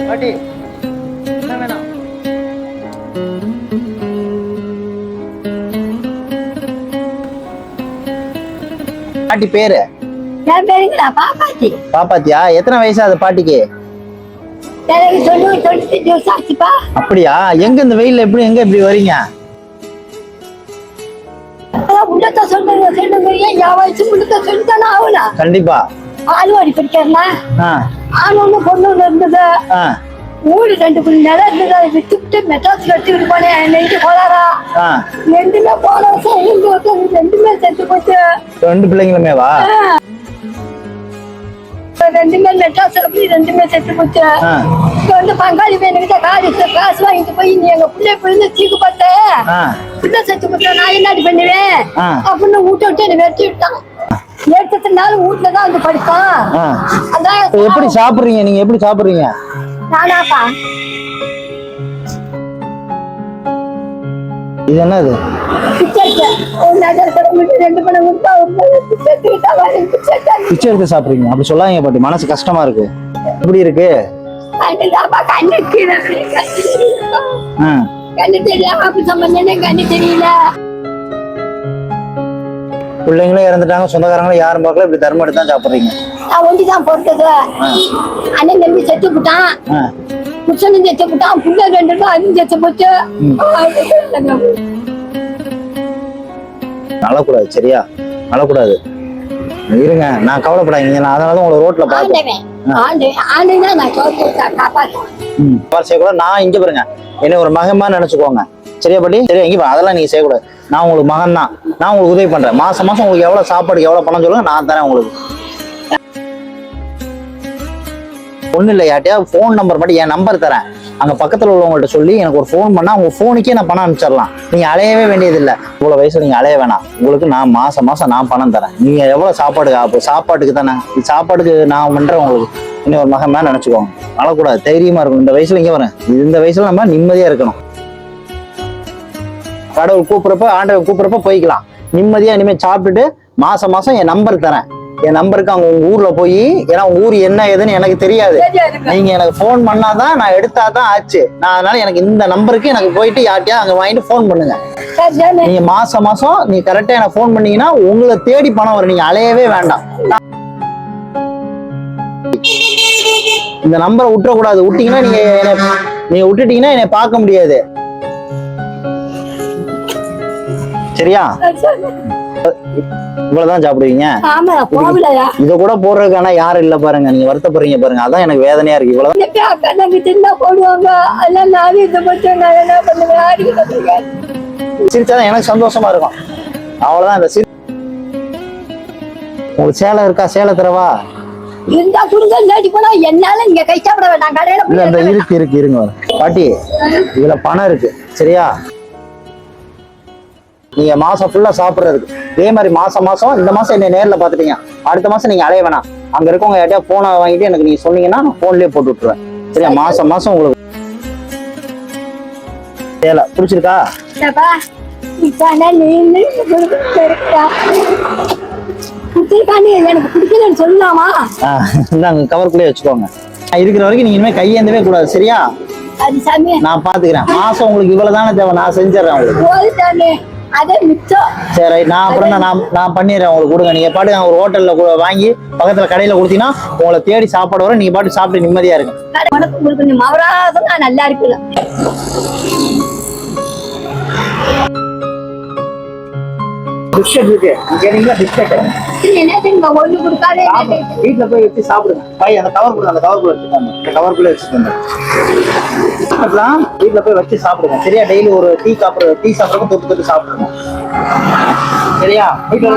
பாட்டி என்ன வேணும்? பாட்டி பேரு? என் பேருங்களா பாப்பாச்சி. பாப்பாத்தியா? எத்தனை வயசாகுது பாட்டிக்கு? எனக்கு 25 வருஷம் ஆச்சுப்பா. அப்படியா? எங்க இந்த வெயில்ல எங்க இப்படி வரீங்க? உள்ளத்த சொல்லுங்க என் வயசு உள்ளத்த சொல்லித்தானே ஆகலாம். கண்டிப்பா. ஆளுவாடி படிக்கிறா, ஆண் ஒண்ணு பொண்ணு ஒண்ணு இருந்தது. ஊரு 2 மணி நேரம் இருந்தது. அதை விட்டுவிட்டு மெட்ராஸ்ல எடுத்துக்கிட்டு போனேன். நெஞ்சு போறாரா ரெண்டுமே போன வருஷம் 2 செத்து போச்சு. 2 பிள்ளைங்களுமேவா? 2 மெட்ராஸ்ல போய் 2 செத்து போச்சு. வந்து பங்காளி பையனுக்கிட்ட காசு வாங்கிட்டு போய் நீ எங்க பிள்ளை பிள்ளை சீக்கு பார்த்த பிள்ளை செத்து போச்சா நான் என்னடி பண்ணுவேன் அப்படின்னு விட்டு என்னை வெட்டி விட்டான். 8 நாள் வீட்டுலதான் வந்து படிப்பான். அதான் எப்படி சாப்பிடுறீங்க நீங்க? எப்படி சாப்பிடுறீங்க? நானாப்பா இது என்னது? பிச்சை எடுத்து சாப்பிடுறீங்க? அப்படி சொல்லாதீங்க பாட்டி, மனசு கஷ்டமா இருக்கு. எப்படி இருக்கு? பிள்ளைங்களும் இறந்துட்டாங்க, சொந்தக்காரங்களும் யாரும் பார்க்கல, இப்படி தர்மம் எடுத்து தான் சாப்பிடுறீங்க. நான் ஒண்டிதான் பொறுத்தது. அண்ணன் தம்பி செத்து விட்டான், புருஷனும் செத்து விட்டான், புள்ள 2 அதுவும் செத்து போச்சு. நலக்கூடாது, சரியா? நலக்கூடாது. இருங்க, நான் கவலைப்படாதீங்க. நான் அதனால உங்களை ரோட்ல பார்த்தேன். நான் இங்க பாருங்க, என்ன ஒரு மகன் நினைச்சுக்கோங்க, சரியா பாட்டி? சரியா? இங்க அதெல்லாம் நீங்க செய்யக்கூடாது. நான் உங்களுக்கு மகன் தான். நான் உங்களுக்கு உதவி பண்றேன். மாசம் மாசம் உங்களுக்கு எவ்வளவு சாப்பாடுக்கு எவ்வளவு பணம் சொல்லுங்க, நான் தரேன் உங்களுக்கு. ஒண்ணு இல்ல, யார்ட்டையா போன் நம்பர் மட்டும் என் நம்பர் தரேன். அங்க பக்கத்துல உள்ளவங்கள்ட்ட சொல்லி எனக்கு ஒரு போன் பண்ணா உங்க போனுக்கே நான் பணம் அனுப்பிச்சிடலாம். நீங்க அலையவே வேண்டியது இல்லை. இவ்வளவு வயசுல நீங்க அலைய வேணாம். உங்களுக்கு நான் மாசம் மாசம் நான் பணம் தரேன். நீங்க எவ்வளவு சாப்பாடுக்கு அப்போ சாப்பாட்டுக்கு தானே, சாப்பாட்டுக்கு நான் பண்றேன் உங்களுக்கு. இன்னும் ஒரு மகன் மேல நினைச்சுக்கோங்க. அழக்கூடாது, தைரியமா இருக்கணும். இந்த வயசுல இங்க வரேன், இந்த வயசுல நம்ம நிம்மதியா இருக்கணும். கடவுள் கூப்பிடுறப்ப, ஆண்டவன் கூப்பிடுறப்ப போய்க்கலாம். நிம்மதியா இனிமே சாப்பிட்டுட்டு மாசம் மாசம் என் நம்பர் தரேன். என் நம்பருக்கு அவங்க உங்க ஊர்ல போய், ஏன்னா உங்க ஊர் என்ன ஏதுன்னு எனக்கு தெரியாது, நீங்க எனக்கு போன் பண்ணாதான் நான் எடுத்தாதான் ஆச்சு. நான் அதனால எனக்கு இந்த நம்பருக்கு எனக்கு போயிட்டு யார்ட்டையா அங்க வாங்கிட்டு போன் பண்ணுங்க. நீங்க மாசம் மாசம் நீங்க கரெக்டா எனக்கு போன் பண்ணீங்கன்னா உங்களை தேடி பணம் வரும். நீங்க அலையவே வேண்டாம். இந்த நம்பரை விட்டுறக்கூடாது. விட்டீங்கன்னா நீங்க விட்டுட்டீங்கன்னா என்னை பார்க்க முடியாது, சரியா? இவ்வளவுதான் சாப்பிடுவீங்க. இத கூட போடுறதுக்கான யாரும் இல்ல பாருங்க. நீங்க வருத்தப்படுறீங்க பாருங்க, அதான் எனக்கு வேதனையா இருக்கு. இவ்வளவுதான் சிரிச்சாதான் எனக்கு சந்தோஷமா இருக்கும். அவ்வளவுதான். இந்த உங்களுக்கு சேலை இருக்கா? சேலை தரவா? இருக்கு இருங்க பாட்டி, இதுல பணம் இருக்கு, சரியா? நீங்க மாசம் ஃபுல்லா சாப்பிடுறதுக்கு. இதே மாதிரி மாசம் மாசம் இந்த மாசம் என்ன நேர்ல பாத்துட்டீங்க, அடுத்த மாசம் நீங்க அலைய வேணாம். அங்க இருக்கவங்க யார்ட்டையா போனை வாங்கிட்டு எனக்கு நீங்க சொன்னீங்கன்னா நான் போன்லயே போட்டு விட்டுருவேன், சரியா? மாசம் மாசம் உங்களுக்கு சேலை பிடிச்சிருக்கா? எனக்கு பிடிக்கலன்னு சொல்லலாமா? கவர்க்குள்ளே வச்சுக்கோங்க. இருக்கிற வரைக்கும் நீங்க இனிமே கையேந்தவே கூடாது, சரியா? நான் பாத்துக்கிறேன். மாசம் உங்களுக்கு இவ்வளவுதானே தேவை, நான் செஞ்சிடறேன் உங்களுக்கு. சரி, நான் அப்புறம் நான் பண்ணிடுறேன் உங்களுக்கு. கொடுங்க, நீங்க பாட்டு ஒரு ஹோட்டல்ல வாங்கி பக்கத்துல கடையில கொடுத்தீங்கன்னா உங்களை தேடி சாப்பாடு வரும். நீங்க பாட்டு சாப்பிட்டு நிம்மதியா இருக்கு. நல்லா இருக்குல்ல. பிஸ்கட் இருக்கு, கேட்டீங்களா? பிஸ்கட் வீட்டுல போய் வச்சு சாப்பிடுங்க. அந்த கவர்க்குள்ள, அந்த கவர்க்குள்ள வச்சுக்கோங்க. இந்த கவர்க்குள்ள வச்சுக்கோங்க. வீட்டுல போய் வச்சு சாப்பிடுங்க, சரியா? டெய்லி ஒரு டீ சாப்பிடுறப்ப தொட்டு தொட்டு சாப்பிடுங்க, சரியா? வீட்டுல